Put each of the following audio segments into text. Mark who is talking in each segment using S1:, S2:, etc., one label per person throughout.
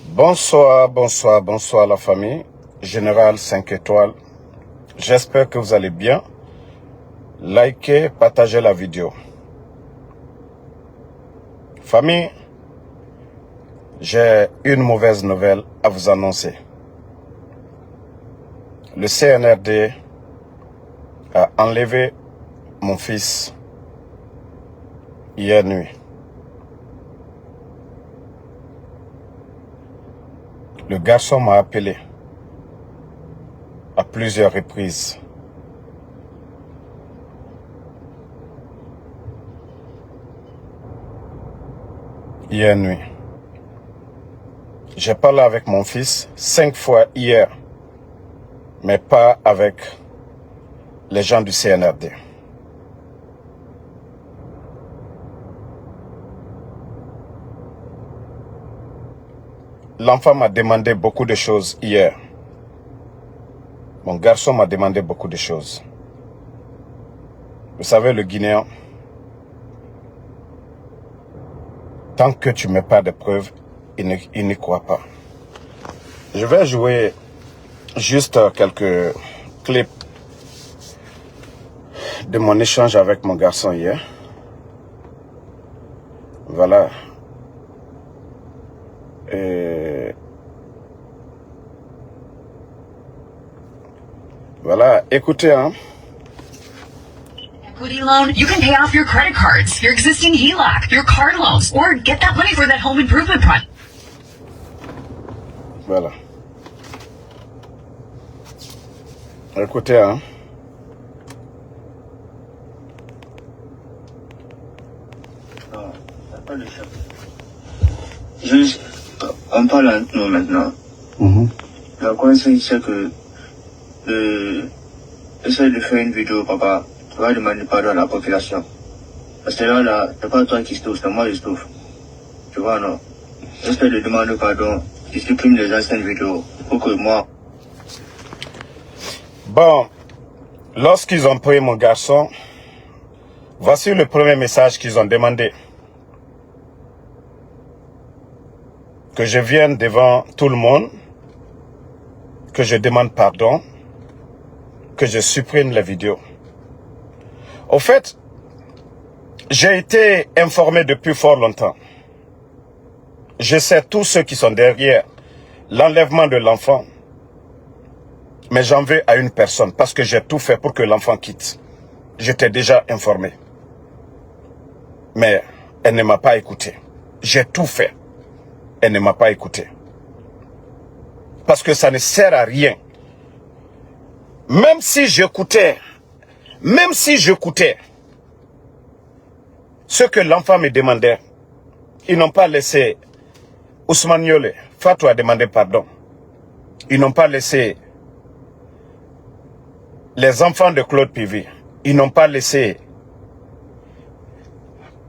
S1: Bonsoir, bonsoir, bonsoir la famille. Général 5 étoiles. J'espère que vous allez bien. Likez, partagez la vidéo. Famille, j'ai une mauvaise nouvelle à vous annoncer. Le CNRD a enlevé mon fils hier nuit. Le garçon m'a appelé à plusieurs reprises. Hier nuit. J'ai parlé avec mon fils 5 fois hier, mais pas avec les gens du CNRD. L'enfant m'a demandé beaucoup de choses hier. Mon garçon m'a demandé beaucoup de choses. Vous savez, le Guinéen, tant que tu ne mets pas de preuves, il n'y croit pas. Je vais jouer juste quelques clips de mon échange avec mon garçon hier. Voilà. Voilà, écoutez, hein.
S2: Equity loan, you can pay off your credit cards, your existing HELOC, your card loans, or get that money for that home improvement project.
S1: Voilà. Écoutez, hein.
S3: Juste, on parle entre nous maintenant. La coïncidence, c'est que essaye de faire une vidéo, papa, tu vas demander pardon à la population. Parce que là, c'est pas toi qui souffre, c'est moi qui souffre. Tu vois, non? Essaye de demander pardon, tu supprimes les anciennes vidéos pour que moi...
S1: Bon, lorsqu'ils ont pris mon garçon, voici le premier message qu'ils ont demandé. Que je vienne devant tout le monde, que je demande pardon, que je supprime la vidéo. Au fait, j'ai été informé depuis fort longtemps. Je sais tous ceux qui sont derrière l'enlèvement de l'enfant, mais j'en veux à une personne parce que j'ai tout fait pour que l'enfant quitte. J'étais déjà informé. Mais elle ne m'a pas écouté. J'ai tout fait. Elle ne m'a pas écouté. Parce que ça ne sert à rien. Même si j'écoutais ce que l'enfant me demandait, ils n'ont pas laissé Ousmane Yole, Fatou a demandé pardon. Ils n'ont pas laissé les enfants de Claude Pivi. Ils n'ont pas laissé.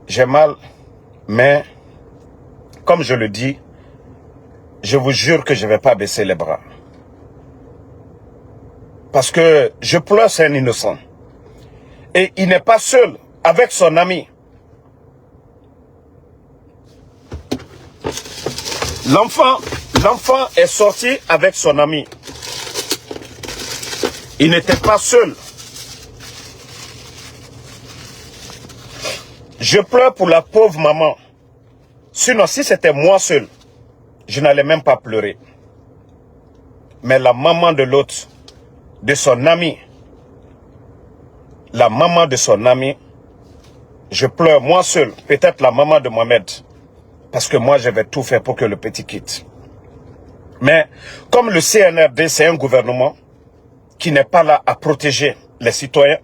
S1: J'ai mal, mais comme je le dis, je vous jure que je ne vais pas baisser les bras. Parce que je pleure, c'est un innocent. Et il n'est pas seul avec son ami. L'enfant est sorti avec son ami. Il n'était pas seul. Je pleure pour la pauvre maman. Sinon, si c'était moi seul, je n'allais même pas pleurer. Mais la maman de l'autre, de son ami, la maman de son ami, je pleure moi seul, peut-être la maman de Mohamed, parce que moi je vais tout faire pour que le petit quitte. Mais comme le CNRD c'est un gouvernement qui n'est pas là à protéger les citoyens,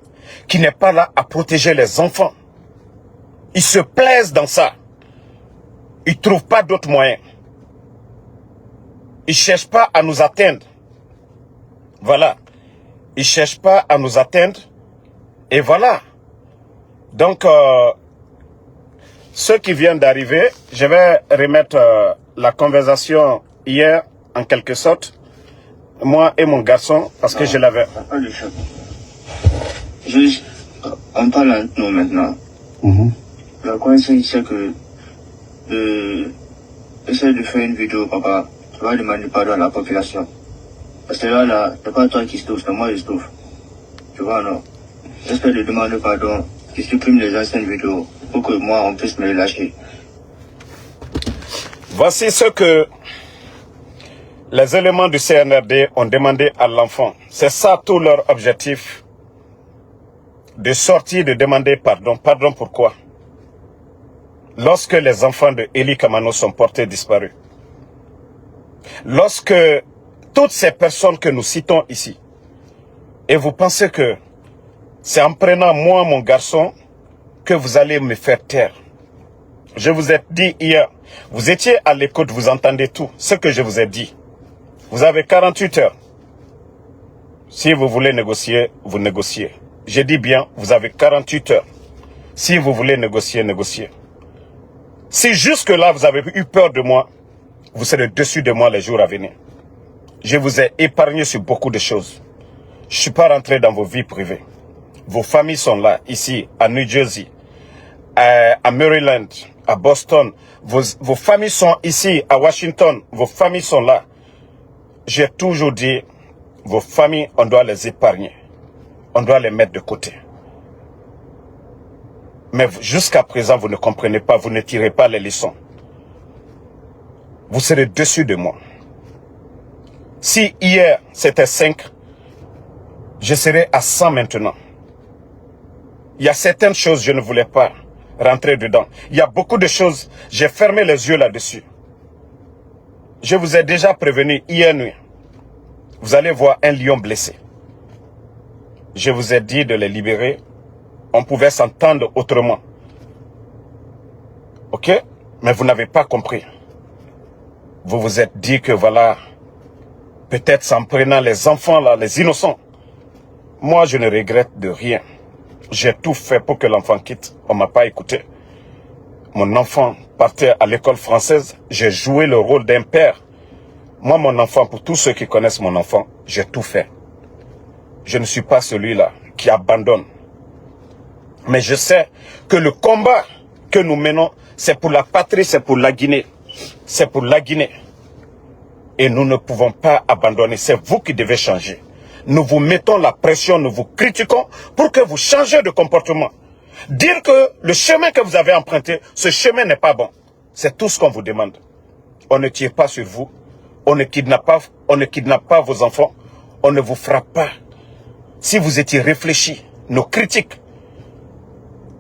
S1: qui n'est pas là à protéger les enfants, ils se plaisent dans ça. Ils ne trouvent pas d'autres moyens. Ils ne cherchent pas à nous atteindre. Voilà. Ils ne cherchent pas à nous atteindre. Et voilà. Donc, ceux qui viennent d'arriver, je vais remettre la conversation hier, en quelque sorte. Moi et mon garçon, parce que je l'avais.
S3: Juste, on parle entre nous maintenant. La coïncidence, c'est que essaye de faire une vidéo, papa, vas demander pardon à la population. Parce que là, c'est pas toi qui se trouve, c'est moi qui se trouve. Tu vois, non? J'espère de demander pardon, qu'ils suppriment les anciennes vidéos pour que moi, on puisse me lâcher.
S1: Voici ce que les éléments du CNRD ont demandé à l'enfant. C'est ça tout leur objectif. De sortir, de demander pardon. Pardon pourquoi? Lorsque les enfants de Eli Kamano sont portés disparus. Lorsque toutes ces personnes que nous citons ici, et vous pensez que c'est en prenant moi, mon garçon, que vous allez me faire taire. Je vous ai dit hier, vous étiez à l'écoute, vous entendez tout, ce que je vous ai dit. Vous avez 48 heures. Si vous voulez négocier, vous négociez. Je dis bien, vous avez 48 heures. Si vous voulez négocier, négociez. Si jusque-là, vous avez eu peur de moi, vous serez dessus de moi les jours à venir. Je vous ai épargné sur beaucoup de choses. Je ne suis pas rentré dans vos vies privées. Vos familles sont là, ici, à New Jersey, à Maryland, à Boston. Vos familles sont ici, à Washington. Vos familles sont là. J'ai toujours dit, vos familles, on doit les épargner. On doit les mettre de côté. Mais jusqu'à présent, vous ne comprenez pas, vous ne tirez pas les leçons. Vous serez dessus de moi. Si hier, c'était 5, je serai à 100 maintenant. Il y a certaines choses, je ne voulais pas rentrer dedans. Il y a beaucoup de choses, j'ai fermé les yeux là-dessus. Je vous ai déjà prévenu hier nuit. Vous allez voir un lion blessé. Je vous ai dit de les libérer. On pouvait s'entendre autrement. Ok? Mais vous n'avez pas compris. Vous vous êtes dit que voilà, peut-être en prenant les enfants là, les innocents. Moi, je ne regrette de rien. J'ai tout fait pour que l'enfant quitte. On ne m'a pas écouté. Mon enfant partait à l'école française. J'ai joué le rôle d'un père. Moi, mon enfant, pour tous ceux qui connaissent mon enfant, j'ai tout fait. Je ne suis pas celui-là qui abandonne. Mais je sais que le combat que nous menons, c'est pour la patrie, c'est pour la Guinée. C'est pour la Guinée. Et nous ne pouvons pas abandonner. C'est vous qui devez changer. Nous vous mettons la pression, nous vous critiquons pour que vous changez de comportement. Dire que le chemin que vous avez emprunté, ce chemin n'est pas bon. C'est tout ce qu'on vous demande. On ne tire pas sur vous. On ne kidnappe pas vos enfants. On ne vous frappe pas. Si vous étiez réfléchi, nos critiques,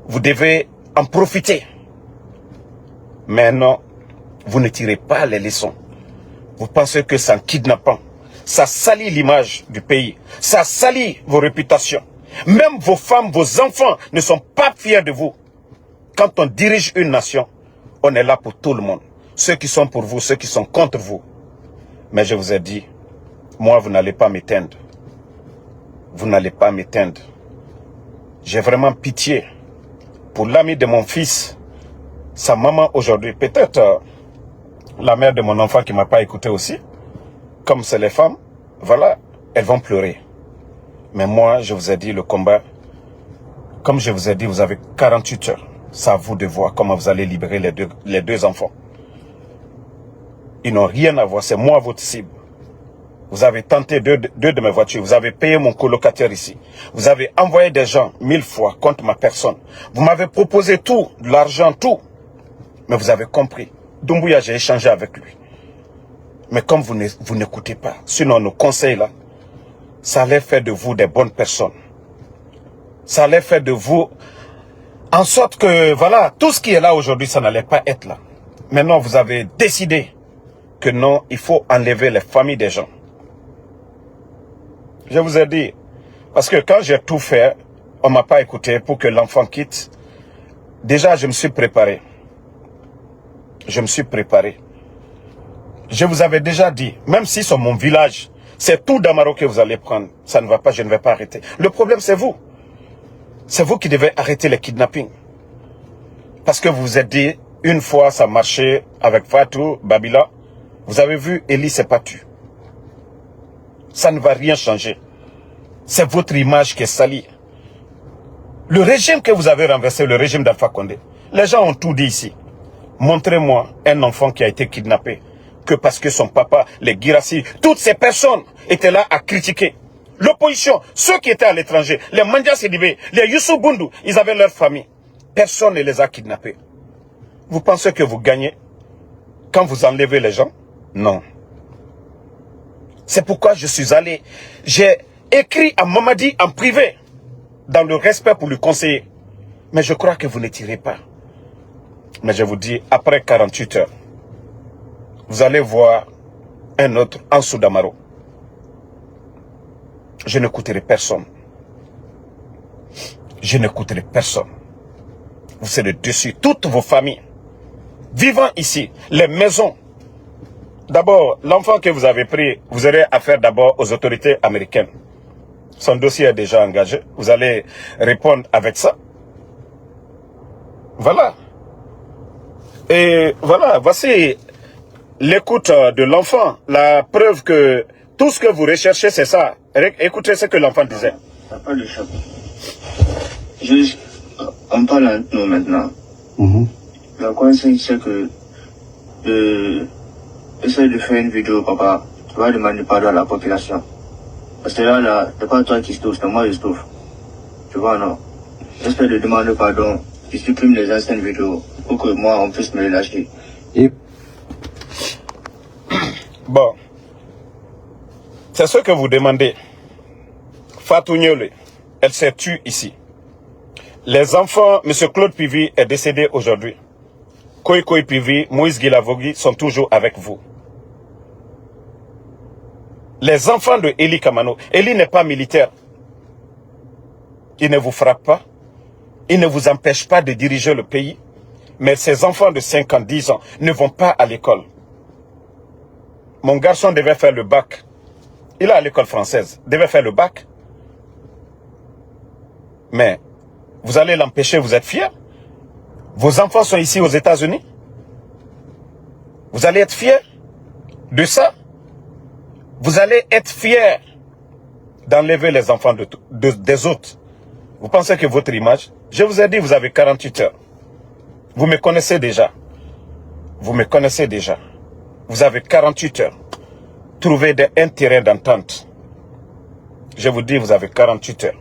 S1: vous devez en profiter. Mais non, vous ne tirez pas les leçons. Vous pensez que c'est en kidnappant. Ça salit l'image du pays. Ça salit vos réputations. Même vos femmes, vos enfants ne sont pas fiers de vous. Quand on dirige une nation, on est là pour tout le monde. Ceux qui sont pour vous, ceux qui sont contre vous. Mais je vous ai dit, moi, vous n'allez pas m'éteindre. Vous n'allez pas m'éteindre. J'ai vraiment pitié pour l'ami de mon fils, sa maman aujourd'hui. Peut-être la mère de mon enfant qui ne m'a pas écouté aussi. Comme c'est les femmes, voilà, elles vont pleurer. Mais moi, je vous ai dit, le combat, comme je vous ai dit, vous avez 48 heures. C'est à vous de voir comment vous allez libérer les deux enfants. Ils n'ont rien à voir, c'est moi votre cible. Vous avez tenté deux de mes voitures, vous avez payé mon colocataire ici. Vous avez envoyé des gens 1000 fois contre ma personne. Vous m'avez proposé tout, de l'argent, tout. Mais vous avez compris. Doumbouya, j'ai échangé avec lui. Mais comme vous n'écoutez pas, sinon nos conseils là, ça allait faire de vous des bonnes personnes. Ça allait faire de vous en sorte que, voilà, tout ce qui est là aujourd'hui, ça n'allait pas être là. Maintenant, vous avez décidé que non, il faut enlever les familles des gens. Je vous ai dit, parce que quand j'ai tout fait, on ne m'a pas écouté pour que l'enfant quitte. Déjà, je me suis préparé. Je me suis préparé. Je vous avais déjà dit, même si c'est mon village, c'est tout Damaro que vous allez prendre. Ça ne va pas, je ne vais pas arrêter. Le problème, c'est vous. C'est vous qui devez arrêter les kidnappings. Parce que vous vous êtes dit, une fois ça marchait avec Fatou, Babila, vous avez vu, Eli s'est pas tué. Ça ne va rien changer. C'est votre image qui est salie. Le régime que vous avez renversé, le régime d'Alpha Condé, les gens ont tout dit ici. Montrez-moi un enfant qui a été kidnappé. que parce que son papa, les Guirassy, toutes ces personnes étaient là à critiquer. L'opposition, ceux qui étaient à l'étranger, les Mandia Sidibé, les Youssou Bundu, ils avaient leur famille. Personne ne les a kidnappés. Vous pensez que vous gagnez quand vous enlevez les gens? Non. C'est pourquoi je suis allé, j'ai écrit à Mamadi en privé, dans le respect pour lui conseiller. Mais je crois que vous ne tirez pas. Mais je vous dis, après 48 heures, vous allez voir un autre Ansou Damaro. Je n'écouterai personne. Je n'écouterai personne. Vous serez dessus, toutes vos familles, vivant ici, les maisons. D'abord, l'enfant que vous avez pris, vous aurez affaire d'abord aux autorités américaines. Son dossier est déjà engagé. Vous allez répondre avec ça. Voilà. Et voilà, voici l'écoute de l'enfant. La preuve que tout ce que vous recherchez, c'est ça. Écoutez ce que l'enfant disait.
S3: Ça pas de chapeau. Juste, on parle entre nous maintenant. La consigne, c'est que essaye de faire une vidéo, papa. Tu vas demander pardon à la population. Parce que là, c'est pas toi qui se touche, c'est moi qui se touche. Tu vois, non? Essaye de demander pardon. Tu supprimes les anciennes vidéos pour que moi, on puisse me relâcher.
S4: Et
S1: Bon. C'est ce que vous demandez. Fatou Niolé, elle s'est tue ici. Les enfants, M. Claude Pivi est décédé aujourd'hui. Koy Pivi, Moïse Guilavogui sont toujours avec vous. Les enfants de Eli Kamano, Eli n'est pas militaire. Il ne vous frappe pas. Il ne vous empêche pas de diriger le pays. Mais ces enfants de 5 ans, 10 ans ne vont pas à l'école. Mon garçon devait faire le bac. Il est à l'école française. Devait faire le bac. Mais vous allez l'empêcher, vous êtes fiers? Vos enfants sont ici aux États-Unis? Vous allez être fiers de ça? Vous allez être fiers d'enlever les enfants des autres. Vous pensez que votre image... Je vous ai dit, vous avez 48 heures. Vous me connaissez déjà. Vous me connaissez déjà. Vous avez 48 heures. Trouvez un terrain d'entente. Je vous dis, vous avez 48 heures.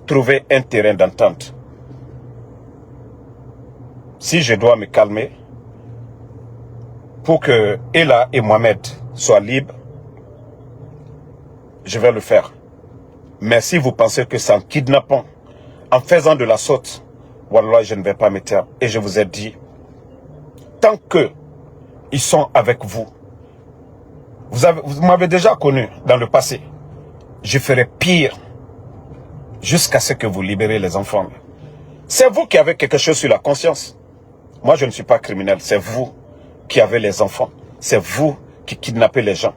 S1: Trouvez un terrain d'entente. Si je dois me calmer, pour que Ella et Mohamed soient libres, je vais le faire. Mais si vous pensez que c'est en kidnappant, en faisant de la saute, wallah, je ne vais pas me taire. Et je vous ai dit, tant que ils sont avec vous, vous m'avez déjà connu dans le passé. Je ferai pire jusqu'à ce que vous libérez les enfants. C'est vous qui avez quelque chose sur la conscience. Moi, je ne suis pas criminel. C'est vous qui avez les enfants. C'est vous qui kidnappez les gens.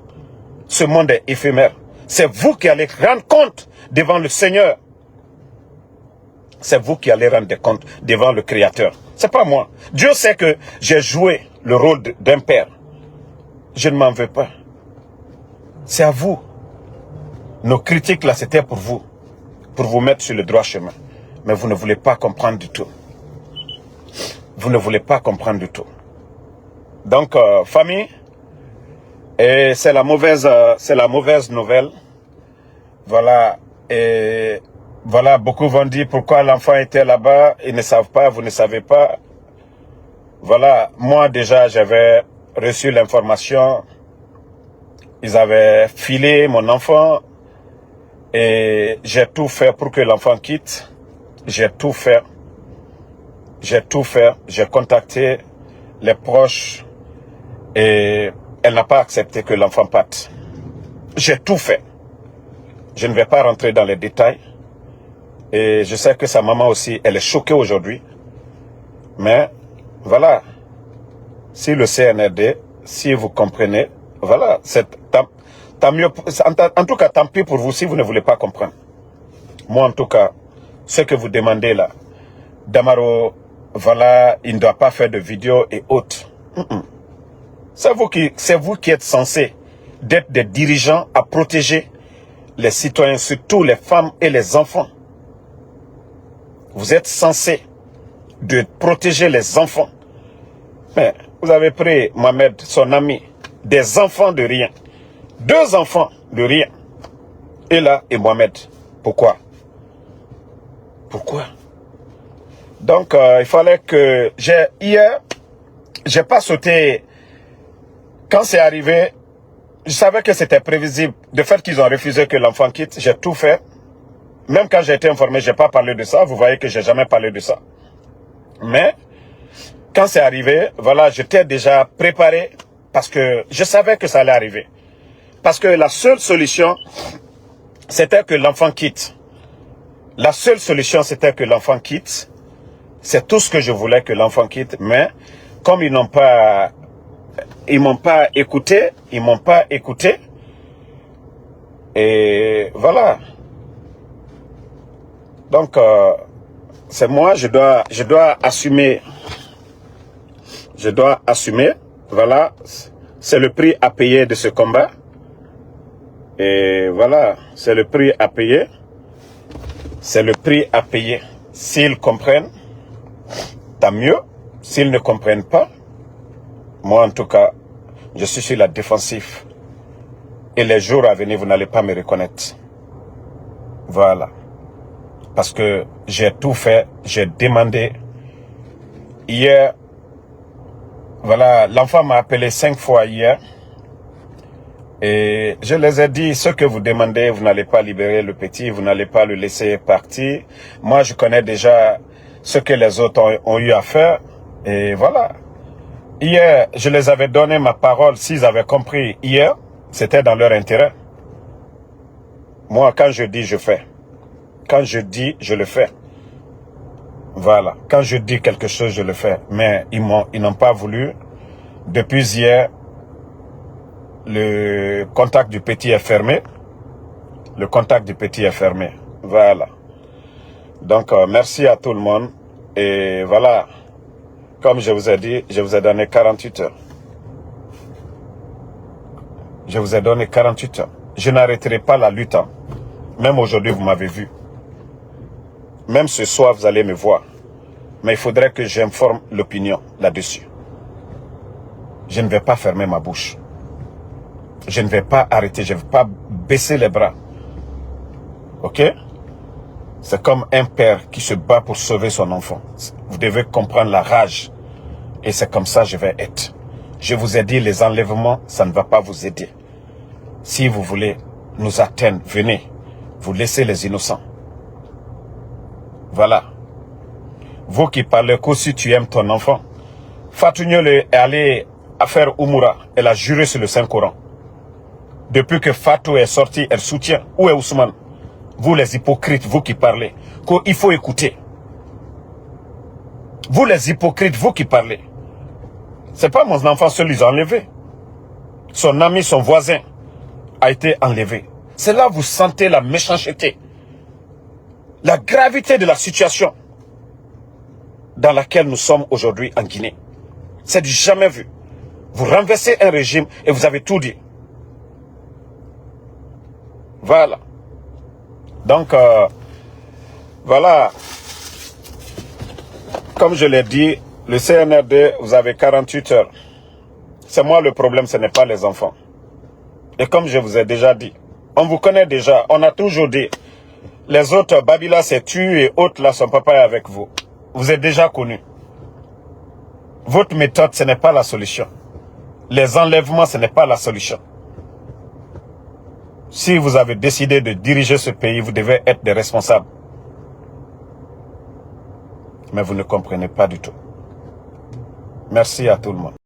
S1: Ce monde est éphémère. C'est vous qui allez rendre compte devant le Seigneur. C'est vous qui allez rendre des comptes devant le Créateur. C'est pas moi. Dieu sait que j'ai joué le rôle d'un père. Je ne m'en veux pas. C'est à vous. Nos critiques là, c'était pour vous mettre sur le droit chemin. Mais vous ne voulez pas comprendre du tout. Vous ne voulez pas comprendre du tout. Donc, famille, et c'est la mauvaise nouvelle. Voilà. Et voilà, beaucoup vont dire pourquoi l'enfant était là-bas. Ils ne savent pas, vous ne savez pas. Voilà, moi déjà, j'avais reçu l'information. Ils avaient filé mon enfant. Et j'ai tout fait pour que l'enfant quitte. J'ai tout fait. J'ai tout fait. J'ai contacté les proches. Et elle n'a pas accepté que l'enfant parte. J'ai tout fait. Je ne vais pas rentrer dans les détails. Et je sais que sa maman aussi, elle est choquée aujourd'hui. Mais, voilà. Si le CNRD, si vous comprenez, voilà, tant mieux, en tout cas, tant pis pour vous si vous ne voulez pas comprendre. Moi, en tout cas, ce que vous demandez là, Damaro, voilà, il ne doit pas faire de vidéos et autres. C'est vous qui êtes censé d'être des dirigeants à protéger les citoyens, surtout les femmes et les enfants. Vous êtes censé de protéger les enfants. Mais vous avez pris Mohamed, son ami, des enfants de rien. 2 enfants de rien. Ella et Mohamed. Pourquoi? Pourquoi? Donc, il fallait que... Hier, j'ai pas sauté. Quand c'est arrivé, je savais que c'était prévisible. De fait qu'ils ont refusé que l'enfant quitte, j'ai tout fait. Même quand j'ai été informé, j'ai pas parlé de ça. Vous voyez que j'ai jamais parlé de ça. Mais, quand c'est arrivé, voilà, j'étais déjà préparé parce que je savais que ça allait arriver. Parce que la seule solution, c'était que l'enfant quitte. La seule solution, c'était que l'enfant quitte. C'est tout ce que je voulais, que l'enfant quitte. Mais, comme ils m'ont pas écouté. Et voilà. Donc, c'est moi, je dois assumer. Je dois assumer. Voilà. C'est le prix à payer de ce combat. Et voilà, c'est le prix à payer. C'est le prix à payer. S'ils comprennent, tant mieux. S'ils ne comprennent pas, moi en tout cas, je suis sur la défensive. Et les jours à venir, vous n'allez pas me reconnaître. Voilà. Parce que j'ai tout fait, j'ai demandé. Hier, voilà, l'enfant m'a appelé 5 fois hier. Et je les ai dit, ce que vous demandez, vous n'allez pas libérer le petit, vous n'allez pas le laisser partir. Moi, je connais déjà ce que les autres ont eu à faire. Et voilà. Hier, je les avais donné ma parole. S'ils avaient compris hier, c'était dans leur intérêt. Moi, quand je dis, je fais. Quand je dis, je le fais. Voilà. Quand je dis quelque chose, je le fais. Mais ils n'ont pas voulu. Depuis hier, le contact du petit est fermé. Le contact du petit est fermé. Voilà. Donc, merci à tout le monde. Et voilà. Comme je vous ai dit, je vous ai donné 48 heures. Je vous ai donné 48 heures. Je n'arrêterai pas la lutte. Même aujourd'hui, vous m'avez vu. Même ce soir, vous allez me voir. Mais il faudrait que j'informe l'opinion là-dessus. Je ne vais pas fermer ma bouche. Je ne vais pas arrêter, je ne vais pas baisser les bras. Ok? C'est comme un père qui se bat pour sauver son enfant. Vous devez comprendre la rage. Et c'est comme ça que je vais être. Je vous ai dit, les enlèvements, ça ne va pas vous aider. Si vous voulez nous atteindre, venez. Vous laissez les innocents. Voilà. Vous qui parlez qu'aussi tu aimes ton enfant. Fatou Niolé est allée à faire Umura. Elle a juré sur le Saint-Coran. Depuis que Fatou est sorti, elle soutient. Où est Ousmane? Vous les hypocrites, vous qui parlez, qu'il faut écouter. Vous les hypocrites, vous qui parlez. C'est pas mon enfant seul, ils ont enlevé. Son ami, son voisin a été enlevé. C'est là que vous sentez la méchanceté. La gravité de la situation dans laquelle nous sommes aujourd'hui en Guinée. C'est du jamais vu. Vous renversez un régime et vous avez tout dit. Voilà. Donc, voilà. Comme je l'ai dit, le CNRD, vous avez 48 heures. C'est moi le problème, ce n'est pas les enfants. Et comme je vous ai déjà dit, on vous connaît déjà, on a toujours dit, les autres, Babila s'est tué et autres là, son papa est avec vous. Vous êtes déjà connus. Votre méthode, ce n'est pas la solution. Les enlèvements, ce n'est pas la solution. Si vous avez décidé de diriger ce pays, vous devez être des responsables. Mais vous ne comprenez pas du tout. Merci à tout le monde.